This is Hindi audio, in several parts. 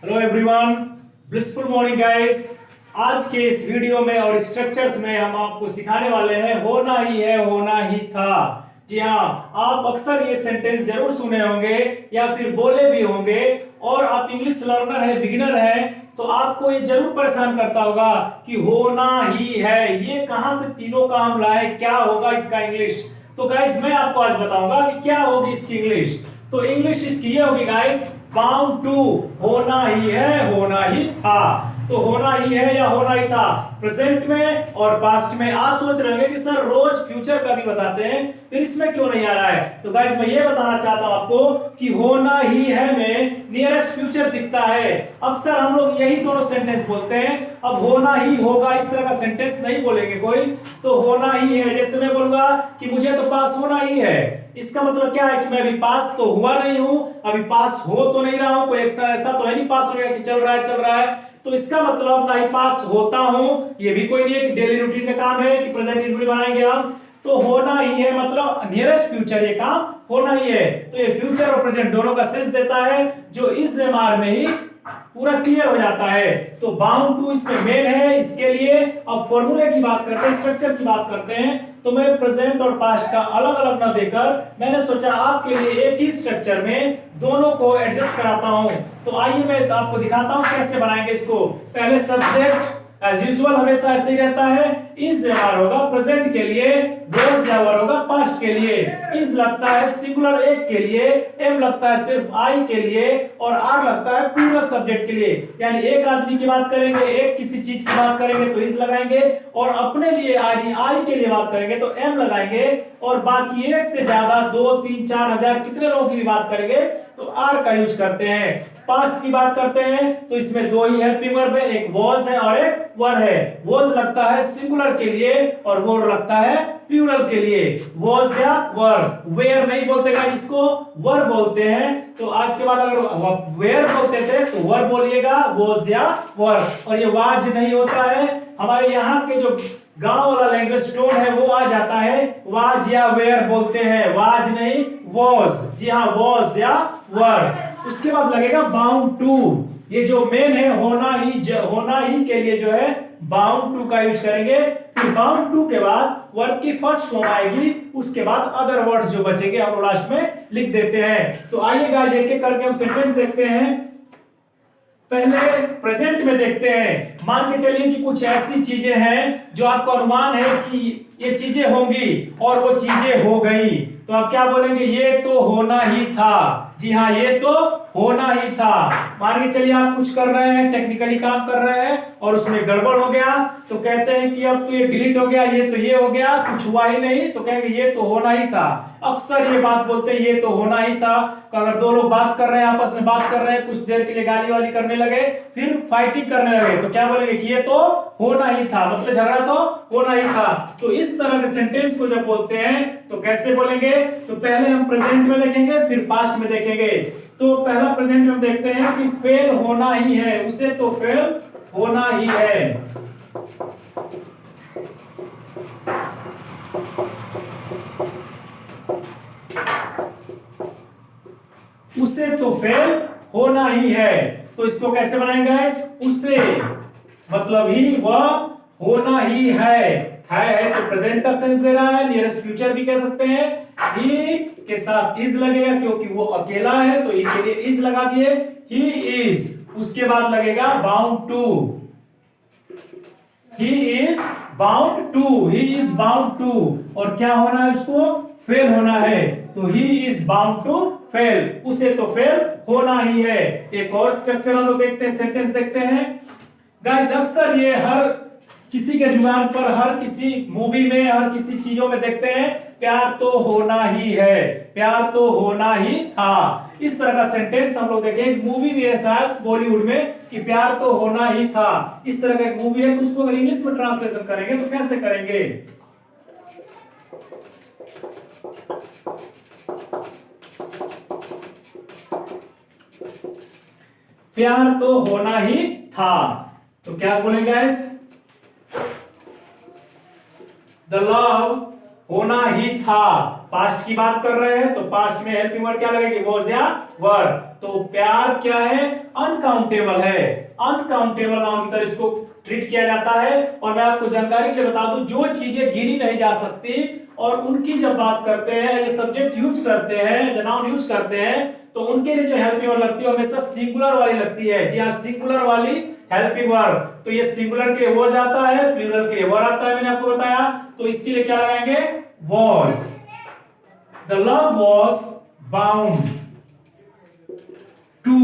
Hello everyone, blissful morning guys. आज के इस वीडियो में और स्ट्रक्चर्स में हम आपको सिखाने वाले हैं होना ही है, होना ही था। जी हाँ, आप अक्सर ये सेंटेंस जरूर सुने होंगे या फिर बोले भी होंगे। और आप इंग्लिश लर्नर है, बिगिनर है, तो आपको ये जरूर परेशान करता होगा कि होना ही है, ये कहां से तीनों काम लाए, क्या होगा इसका इंग्लिश। तो गाइस मैं आपको आज बताऊंगा कि क्या होगी इसकी इंग्लिश। तो इंग्लिश इसकी ये होगी गाइस, बाउंड टू, होना ही है, होना ही था। तो होना ही है या होना ही था, प्रेजेंट में और पास्ट में। आप सोच रहे होंगे कि सर रोज फ्यूचर का भी बताते हैं, फिर इसमें क्यों नहीं आ रहा है। तो गाइस मैं ये बताना चाहता हूं आपको कि होना ही है में नियरेस्ट फ्यूचर दिखता है। अक्सर हम लोग यही दोनों सेंटेंस बोलते हैं। अब होना ही होगा इस तरह का सेंटेंस नहीं बोलेंगे कोई, तो होना ही है। जैसे मैं बोलूंगा कि मुझे तो पास होना ही है, इसका मतलब क्या है कि मैं अभी पास तो हुआ नहीं हूं, अभी पास हो तो नहीं रहा हूं, कोई ऐसा तो है नहीं पास होने का कि चल रहा है। तो इसका मतलब ना ही पास होता हूं, ये भी कोई नहीं है कि डेली रूटीन का काम है कि प्रेजेंट इंटीग्रल बनाएंगे हम। तो होना ही है मतलब नियरेस्ट फ्यूचर, ये काम होना ही है। तो ये फ्यूचर और प्रेजेंट दोनों का सेंस देता है, जो इस एमआर में ही पूरा क्लियर हो जाता है। तो बाउंड टू इसमें मेन है। इसके लिए अब फॉर्मूले की बात करते हैं, स्ट्रक्चर की बात करते हैं। तो मैं प्रेजेंट और पास्ट का अलग अलग ना देकर मैंने सोचा आपके लिए एक ही स्ट्रक्चर में दोनों को एडजस्ट कराता हूं। तो आइए मैं आपको दिखाता हूं कैसे बनाएंगे इसको। पहले सब्जेक्ट एज यूजुअल हमेशा ऐसे ही रहता है, इज एमआर होगा प्रेजेंट के लिए, वाज या वर होगा पास्ट के लिए। इज लगता है सिंगुलर एक के लिए, एम लगता है सिर्फ आई के लिए, और आर लगता है प्लूरल सब्जेक्ट के लिए। यानी एक आदमी की बात करेंगे, एक किसी चीज की बात करेंगे तो इज लगाएंगे, और अपने लिए आई के लिए बात करेंगे तो एम लगाएंगे, और बाकी एक से ज्यादा 2, 3, 4 हजार कितने लोगों की भी बात करेंगे तो आर का यूज करते हैं। पास्ट की बात करते हैं तो इसमें दो ही हेल्पिंग वर्ब है, एक वाज है और एक वर है। वाज लगता है सिंगुलर के लिए और वर लगता है प्लूरल के लिए। वाज या वर, वेयर नहीं बोलते का, इसको वर बोलते हैं। तो आज के बाद अगर वेयर बोलते थे तो वर बोलिएगा, वाज या वर। और ये वाज नहीं होता है, हमारे यहाँ के जो गांव वाला लैंग्वेज टोन है वो आ जाता है, वाज या वेयर बोलते हैं, वाज नहीं वाज। जी हाँ, वाज या वर। उसके बाद लगेगा बाउंड टू। ये जो मेन है होना ही के लिए जो है बाउंड टू का यूज करेंगे। फिर बाउंड टू के बाद वर्ब की फर्स्ट फॉर्म आएगी, उसके बाद अदर वर्ड्स जो बचेंगे हम लास्ट में लिख देते हैं। तो आइए गाइस एक एक करके हम सेंटेंस देखते हैं। पहले प्रेजेंट में देखते हैं। मान के चलिए कि कुछ ऐसी चीजें हैं जो आपको अनुमान है कि ये चीजें होंगी और वो चीजें हो गई, तो आप क्या बोलेंगे, ये तो होना ही था। जी हाँ, ये तो होना ही था। मान के चलिए आप कुछ कर रहे हैं, टेक्निकली काम कर रहे हैं और उसमें गड़बड़ हो गया, तो कहते हैं कि अब तो ये डिलीट हो गया, ये तो ये हो गया, कुछ हुआ ही नहीं, तो कहेंगे ये तो होना ही था। अक्सर ये बात बोलते हैं, ये तो होना ही था। अगर दो लोग बात कर रहे हैं, आपस में बात कर रहे हैं, कुछ देर के लिए गाली वाली करने लगे, फिर फाइटिंग करने लगे, तो क्या बोलेंगे कि ये तो होना ही था, मतलब झगड़ा तो होना ही था। तो इस तरह के सेंटेंस को जब बोलते हैं तो कैसे बोलेंगे। तो पहले हम प्रेजेंट में देखेंगे, फिर पास्ट में देखेंगे। तो पहला प्रेजेंट में हम देखते हैं कि फेल होना ही है, उसे तो फेल होना ही है। उसे तो फेल होना ही है। तो इसको कैसे बनाएंगे गाइस, उसे मतलब ही वह होना ही है तो प्रेजेंट का सेंस दे रहा है, नियरेस्ट फ्यूचर भी कह सकते हैं। ही के साथ इज लगेगा क्योंकि वो अकेला है, तो ही के लिए इज लगा दिए, ही इज। उसके बाद लगेगा bound to, he is bound to, he is bound to. और क्या होना है, उसको फेल होना है, तो he is bound to fail, उसे तो फेल होना ही है। एक और स्ट्रक्चर हम लोग देखते हैं, सेंटेंस देखते हैं गाइस। अक्सर ये हर किसी के जुबान पर, हर किसी मूवी में, हर किसी चीजों में देखते हैं, प्यार तो होना ही है, प्यार तो होना ही था। इस तरह का सेंटेंस हम लोग देखें। एक मूवी भी है शायद बॉलीवुड में कि प्यार तो होना ही था, इस तरह का एक मूवी है। तो उसको अगर इंग्लिश में ट्रांसलेशन करेंगे तो कैसे करेंगे। प्यार तो होना ही था, तो क्या बोलेंगे गाइस, द लव होना ही था। पास्ट की बात कर रहे हैं तो पास्ट में हेल्पिंग वर्ब क्या लगेगी, वाज या वर। तो तो प्यार क्या है, अनकाउंटेबल है, अनकाउंटेबल नाउन की तरह इसको ट्रीट किया जाता है। और मैं आपको जानकारी के लिए बता दूं, जो चीजें गिनी नहीं जा सकती और उनकी जब बात करते हैं, ये सब्जेक्ट यूज करते हैं, नाउन यूज करते हैं, तो उनके लिए जो हेल्पिंग वर्ब लगती है हमेशा सिंगुलर वाली लगती है। जी हाँ, सिंगुलर वाली हेल्पिंग वर्ब। तो ये सिंगुलर के लिए वो जाता है, प्लूरल के लिए वो आता है, मैंने आपको बताया। तो इसके लिए क्या लगाएंगे, was। The love was bound to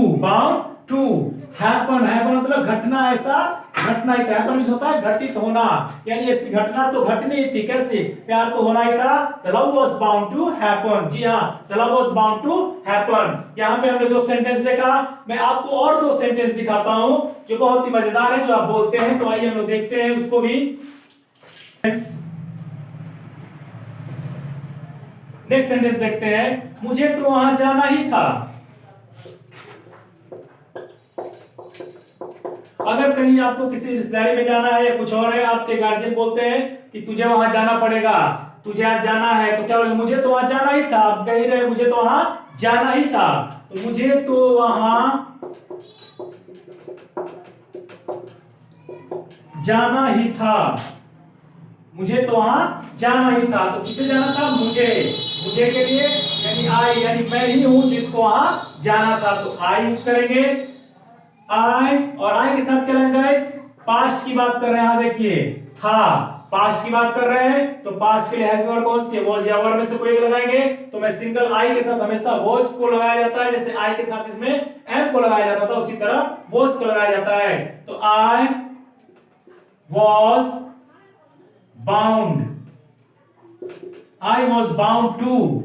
happen। happen मतलब घटना, ऐसा घटना ही था। happen मींस होता है घटित होना, यानी ऐसी घटना तो घटनी ही थी। कैसी, प्यार तो होना ही था। The love was bound to happen। जी हाँ, the love was bound to happen। यहाँ पे हमने 2 सेंटेंस देखा। मैं आपको और 2 सेंटेंस दिखाता हूँ जो बहुत ही मजेदार है, जो आप बोलते हैं। तो आइए हम लोग देखते हैं उसको भी। नेक्स्ट सेंटेंस देखते हैं, मुझे तो वहां जाना ही था। अगर कहीं आपको किसी रिश्तेदारी में जाना है या कुछ और है, आपके गार्जियन बोलते हैं कि तुझे वहां जाना पड़ेगा, तुझे आज जाना है, तो क्या बोलेंगे, मुझे तो वहां जाना ही था। आप कह ही रहे मुझे तो वहां जाना ही था, तो मुझे तो वहां जाना ही था, मुझे तो वहां जाना ही था। तो किसे जाना था, मुझे, मुझे के लिए यानी आई, यानी मैं ही हूं जिसको वहां जाना था। तो आई यूज करेंगे, आई। और आई के साथ क्या रहेगा गाइस, पास्ट की बात कर रहे हैं। यहां देखिए, था, पास्ट की बात कर रहे हैं, तो पास्ट के लिए हेल्पिंग वर्ब कौन सी है, वॉज या वर में से कोई एक लगाएंगे। तो मैं सिंगल आई के साथ हमेशा वॉज को लगाया जाता है, जैसे आई के साथ इसमें एम को लगाया जाता था, उसी तरह वॉज को लगाया जाता है। तो I was bound, I was bound to,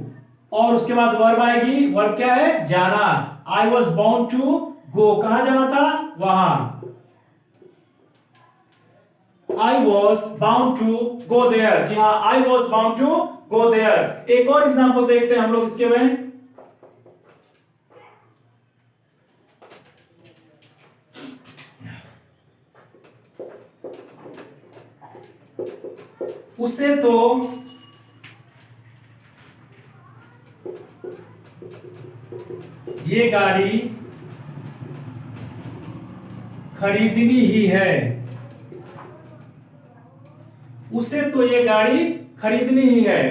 और उसके बाद वर्ब आएगी। वर्ब क्या है, जाना। I was bound to go, कहां जाना था, वहां। I was bound to go there. जी हाँ, I was bound to go there. एक और एग्जांपल देखते हैं हम लोग इसके में। उसे तो ये गाड़ी खरीदनी ही है, उसे तो ये गाड़ी खरीदनी ही है।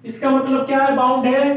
इसका मतलब क्या है, बाउंड है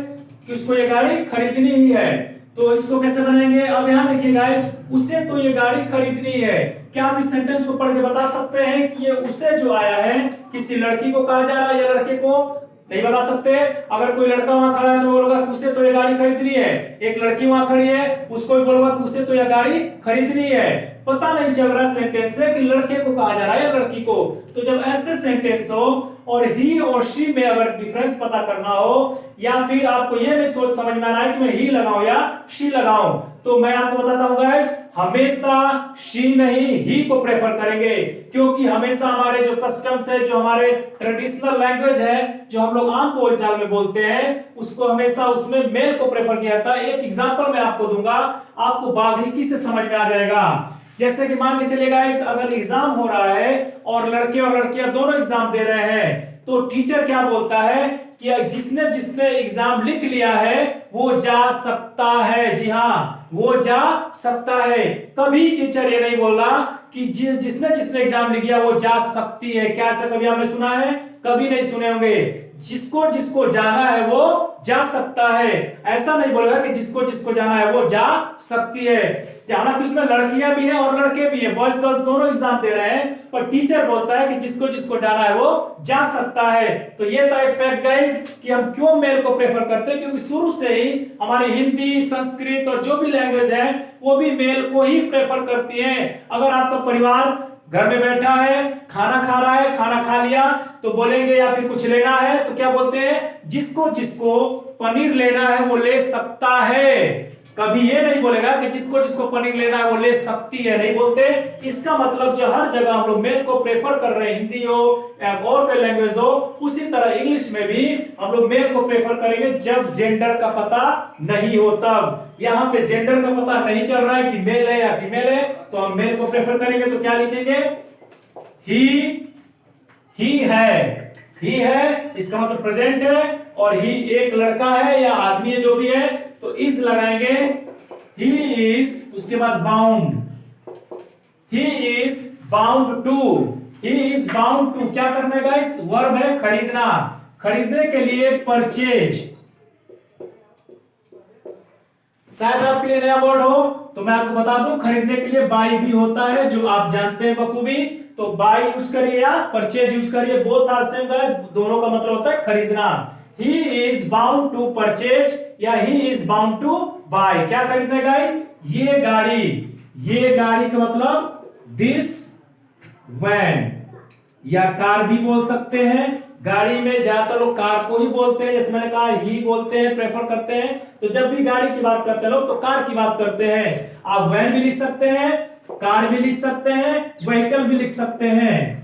कि उसको ये गाड़ी खरीदनी ही है। तो इसको कैसे बनाएंगे, अब यहां देखिए गाइस, उसे तो ये गाड़ी खरीदनी है। क्या आप इस सेंटेंस को पढ़ के बता सकते हैं कि ये उसे जो आया है किसी लड़की को कहा जा रहा है या लड़के को, नहीं बता सकते। अगर कोई लड़का वहां खड़ा है तो बोलेगा कि उसे तो ये गाड़ी खरीदनी है। एक लड़की वहां खड़ी है, उसको भी बोलेगा कि उसे तो यह गाड़ी खरीदनी है। पता नहीं चल रहा सेंटेंस है कि लड़के को कहा जा रहा है या लड़की को। तो जब ऐसे सेंटेंस हो और ही और शी में अगर डिफरेंस पता करना हो, या फिर आपको यह नहीं सोच समझ में आ रहा है कि मैं ही लगाऊं या शी लगाऊं, तो मैं आपको बताता हूं गाइस, हमेशा शी नहीं ही को प्रेफर करेंगे। क्योंकि हमेशा हमारे जो कस्टम्स है, जो हमारे ट्रेडिशनल लैंग्वेज है, जो हम लोग आम बोलचाल में बोलते हैं, उसको हमेशा उसमें मेल को प्रेफर किया जाता है। एक एग्जांपल मैं आपको दूंगा, आपको बारीकी से समझ में आ जाएगा। जैसे कि मान के चलिए गाइस, अगर एग्जाम हो रहा है और लड़के और लड़कियां दोनों एग्जाम दे रहे हैं, तो टीचर क्या बोलता है कि जिसने जिसने एग्जाम लिख लिया है वो जा सकता है। जी हाँ, वो जा सकता है। कभी टीचर ये नहीं बोला कि जिसने जिसने एग्जाम लिख लिया वो जा सकती है। क्या ऐसा कभी आपने सुना है, कभी नहीं सुने होंगे। जिसको जिसको जाना है वो जा सकता है, ऐसा नहीं बोलेगा कि जिसको जिसको जाना है वो जा सकती है। हालांकि उसमें लड़कियां भी हैं और लड़के भी हैं, बॉयज गर्ल्स दोनों एग्जाम दे रहे हैं, पर टीचर बोलता है कि जिसको जिसको जाना है वो जा सकता है। तो ये था एक फैक्ट गाइस कि हम क्यों मेल को प्रेफर करते हैं, क्योंकि शुरू से ही हमारी हिंदी, संस्कृत और जो भी लैंग्वेज है वो भी मेल को ही प्रेफर करती है। अगर आपका परिवार घर में बैठा है, खाना खा रहा है, खाना खा लिया तो बोलेंगे, या फिर कुछ लेना है तो क्या बोलते हैं, जिसको जिसको पनीर लेना है वो ले सकता है। कभी ये नहीं बोलेगा कि जिसको जिसको पनीर लेना है वो ले सकती है, नहीं बोलते। इसका मतलब जो हर जगह हम लोग मेल को प्रेफर कर रहे हैं, हिंदी हो या और कोई लैंग्वेज हो, उसी तरह इंग्लिश में भी हम लोग मेल को प्रेफर करेंगे जब जेंडर का पता नहीं हो तब। यहाँ पे जेंडर का पता नहीं चल रहा है कि मेल है या फीमेल है, तो हम मेल को प्रेफर करेंगे। तो क्या लिखेंगे, ही है, ही है, इसका मतलब प्रेजेंट है, और ही एक लड़का है या आदमी है जो भी है, तो इज लगाएंगे ही इज, उसके बाद bound, he is bound to, he is bound to क्या करना है गाइस, वर्ब है खरीदना, खरीदने के लिए परचेज। शायद आपके लिए नया वर्ड हो तो मैं आपको बता दूं, खरीदने के लिए बाई भी होता है, जो आप जानते हैं बखूबी। तो बाई यूज करिए या परचेज यूज करिए, बोथ आर सेम गाइस, दोनों का मतलब होता है खरीदना। He is bound to purchase या he is bound to buy, क्या खरीदना गाइस, ये गाड़ी, ये गाड़ी का मतलब दिस वैन, या कार भी बोल सकते हैं। गाड़ी में ज्यादातर लोग कार को ही बोलते हैं, जैसे मैंने कहा ही बोलते हैं, प्रेफर करते हैं। तो जब भी गाड़ी की बात करते हैं लोग तो कार की बात करते हैं। आप वैन भी लिख सकते हैं, कार भी लिख सकते हैं, व्हीकल भी लिख सकते हैं।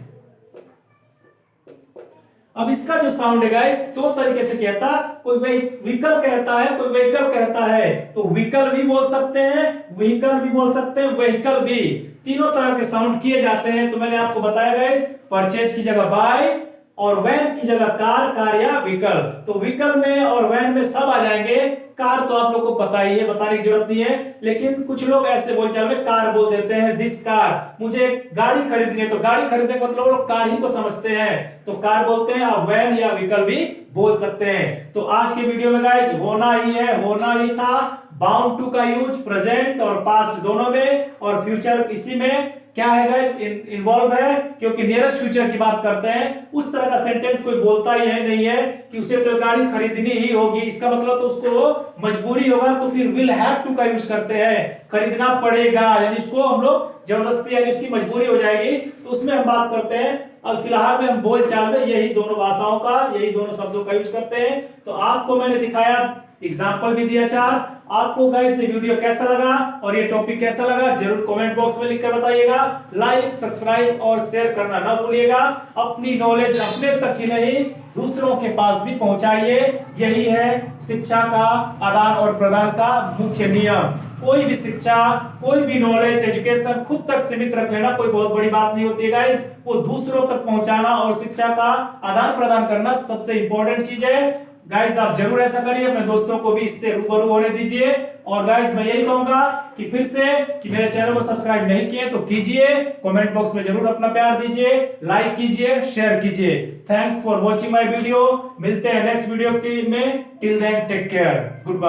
अब इसका जो साउंड है गाइस दो तरीके से कहता, कोई व्हीकल कहता है, कोई व्हीकल कहता है। तो व्हीकल भी बोल सकते हैं, व्हीकल भी बोल सकते हैं, व्हीकल भी, तीनों तरह के साउंड किए जाते हैं। तो मैंने आपको बताया गाइस, परचेज की जगह बाय और वैन की जगह कार, कार या व्हीकल। तो व्हीकल में और वैन में सब आ जाएंगे। कार तो आप लोग को पता ही है, बताने की जरूरत नहीं है, लेकिन कुछ लोग ऐसे बोलचाल में कार बोल देते हैं, दिस कार, मुझे गाड़ी खरीदनी है। तो गाड़ी खरीदने का मतलब लोग कार ही को समझते हैं, तो कार बोलते हैं। आप वैन या व्हीकल भी बोल सकते हैं। तो आज के वीडियो में गाइस होना ही है, होना ही था, बाउंड टू का यूज प्रेजेंट और पास्ट दोनों में, और फ्यूचर इसी में क्या है गाइस इन्वॉल्व है, क्योंकि नियरेस्ट फ्यूचर की बात करते हैं। उस तरह का सेंटेंस कोई बोलता ही है नहीं है कि उसे तो गाड़ी खरीदनी ही होगी, इसका मतलब तो उसको मजबूरी होगा, तो फिर विल हैव टू का यूज करते हैं, खरीदना पड़ेगा, यानी इसको हम लोग जबरदस्ती, यानी उसकी मजबूरी हो जाएगी, तो उसमें हम बात करते हैं। अब फिलहाल में हम बोलचाल में यही दोनों भाषाओं का, यही दोनों शब्दों का यूज करते हैं। तो आपको मैंने दिखाया, एग्जाम्पल भी दिया 4। आपको गाइस ये वीडियो कैसा लगा और ये टॉपिक कैसा लगा जरूर कमेंट बॉक्स में लिखकर बताइएगा। लाइक, सब्सक्राइब और शेयर करना ना भूलिएगा। अपनी नॉलेज अपने तक ही नहीं दूसरों के पास भी पहुंचाइए, यही है शिक्षा का आदान और प्रदान का मुख्य नियम। कोई भी शिक्षा, कोई भी नॉलेज, एजुकेशन खुद तक सीमित रख लेना कोई बहुत बड़ी बात नहीं होती है गाइस, वो दूसरों तक पहुंचाना और शिक्षा का आदान प्रदान करना सबसे इंपॉर्टेंट चीज है। गाइस आप जरूर ऐसा करिए, अपने दोस्तों को भी इससे रूबरू होने दीजिए। और गाइस मैं यही कहूंगा कि फिर से कि मेरे चैनल को सब्सक्राइब नहीं किए तो कीजिए, कमेंट बॉक्स में जरूर अपना प्यार दीजिए, लाइक कीजिए, शेयर कीजिए। Thanks for watching my video. मिलते हैं नेक्स्ट वीडियो में, till then take care, good bye.